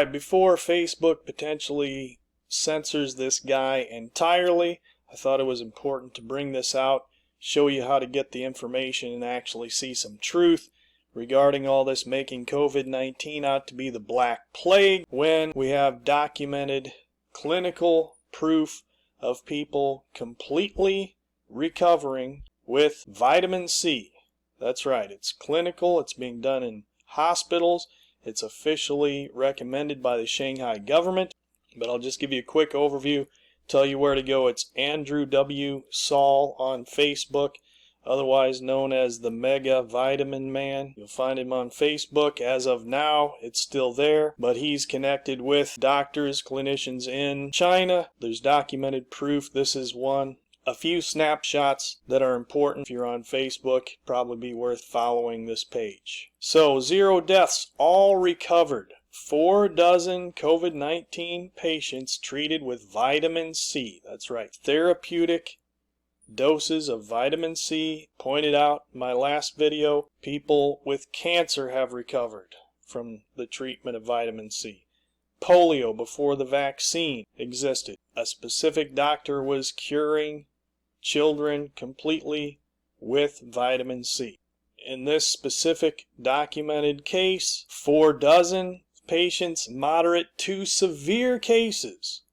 Alright, before Facebook potentially censors this guy entirely, I thought it was important to bring this out, show you how to get the information and actually see some truth regarding all this making COVID-19 out to be the Black Plague, when we have documented clinical proof of people completely recovering with vitamin C. That's right, it's clinical, it's being done in hospitals, it's officially recommended by the Shanghai government, but I'll just give you a quick overview, tell you where to go. It's Andrew W. Saul on Facebook, otherwise known as the Mega Vitamin Man. You'll find him on Facebook. As of now, it's still there, but he's connected with doctors, clinicians in China. There's documented proof. This is one. A few snapshots that are important. If you're on Facebook, probably be worth following this page. So, 0 deaths, all recovered. 4 dozen COVID-19 patients treated with vitamin C. That's right, therapeutic doses of vitamin C. Pointed out in my last video, people with cancer have recovered from the treatment of vitamin C. Polio, before the vaccine existed, a specific doctor was curing children completely with vitamin C. In this specific documented case, 4 dozen patients, moderate to severe cases,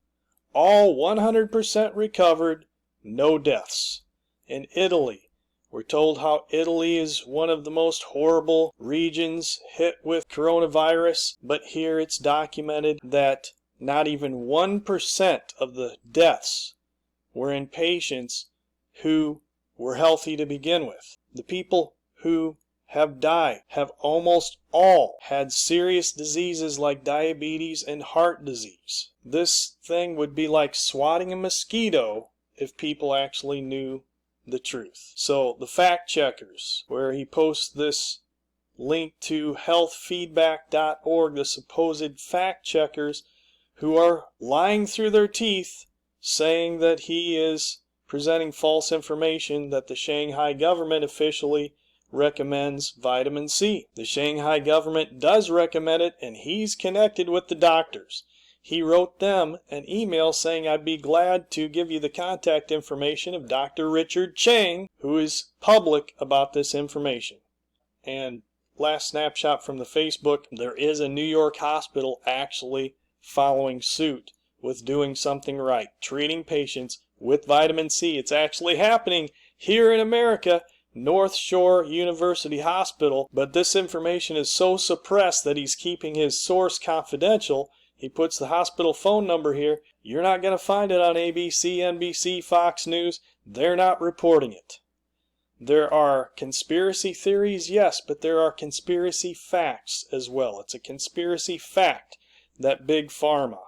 all 100% recovered, no deaths. In Italy, we're told how Italy is one of the most horrible regions hit with coronavirus, but here it's documented that not even 1% of the deaths were in patients who were healthy to begin with. The people who have died have almost all had serious diseases like diabetes and heart disease. This thing would be like swatting a mosquito if people actually knew the truth. So the fact checkers, where he posts this link to healthfeedback.org, the supposed fact checkers who are lying through their teeth saying that he is presenting false information, that the Shanghai government officially recommends vitamin C. The Shanghai government does recommend it, and he's connected with the doctors. He wrote them an email saying, I'd be glad to give you the contact information of Dr. Richard Cheng, who is public about this information. And last snapshot from the Facebook, there is a New York hospital actually following suit with doing something right, treating patients with vitamin C. It's actually happening here in America, North Shore University Hospital, but this information is so suppressed that he's keeping his source confidential. He puts the hospital phone number here. You're not going to find it on ABC, NBC, Fox News. They're not reporting it. There are conspiracy theories, yes, but there are conspiracy facts as well. It's a conspiracy fact that Big Pharma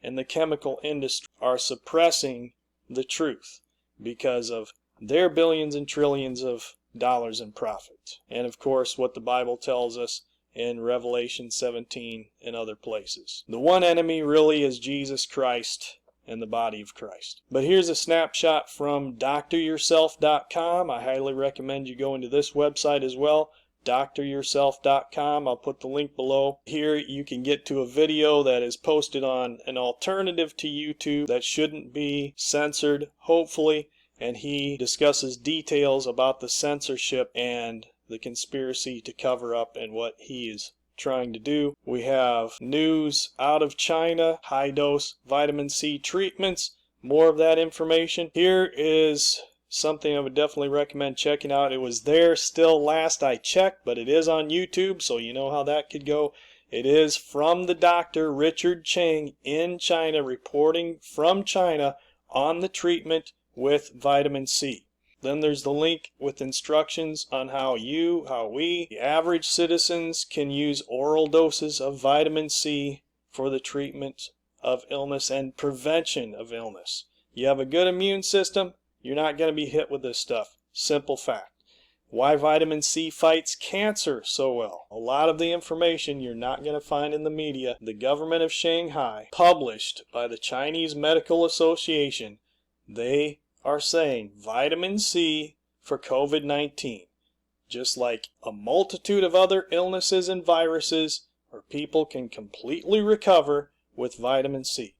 and the chemical industry are suppressing the truth because of their billions and trillions of dollars in profit. And of course, what the Bible tells us in Revelation 17 and other places. The one enemy really is Jesus Christ and the body of Christ. But here's a snapshot from dryourself.com. I highly recommend you go into this website as well, dryourself.com. I'll put the link below. Here you can get to a video that is posted on an alternative to YouTube that shouldn't be censored, hopefully, and he discusses details about the censorship and the conspiracy to cover up and what he is trying to do. We have news out of China, high dose vitamin C treatments, more of that information. Here is something I would definitely recommend checking out. It was there still last I checked, but it is on YouTube, so you know how that could go. It is from the doctor Richard Cheng in China, reporting from China on the treatment with vitamin C. Then there's the link with instructions on how we, the average citizens, can use oral doses of vitamin C for the treatment of illness and prevention of illness. You have a good immune system, you're not going to be hit with this stuff. Simple fact. Why vitamin C fights cancer so well. A lot of the information you're not going to find in the media. The government of Shanghai, published by the Chinese Medical Association, they are saying vitamin C for COVID-19, just like a multitude of other illnesses and viruses, or people can completely recover with vitamin C.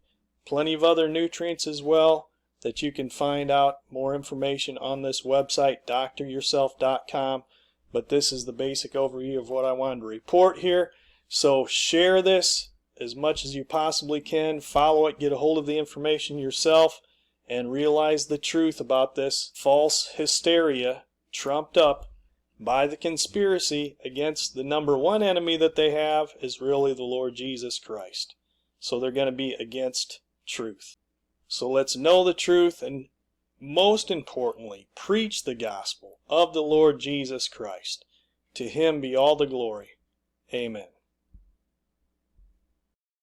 Plenty of other nutrients as well that you can find out more information on this website, dryourself.com. But this is the basic overview of what I wanted to report here. So share this as much as you possibly can. Follow it, get a hold of the information yourself, and realize the truth about this false hysteria trumped up by the conspiracy against the number one enemy that they have is really the Lord Jesus Christ. So they're going to be against truth. So let's know the truth, and most importantly, preach the gospel of the Lord Jesus Christ. To him be all the glory. Amen.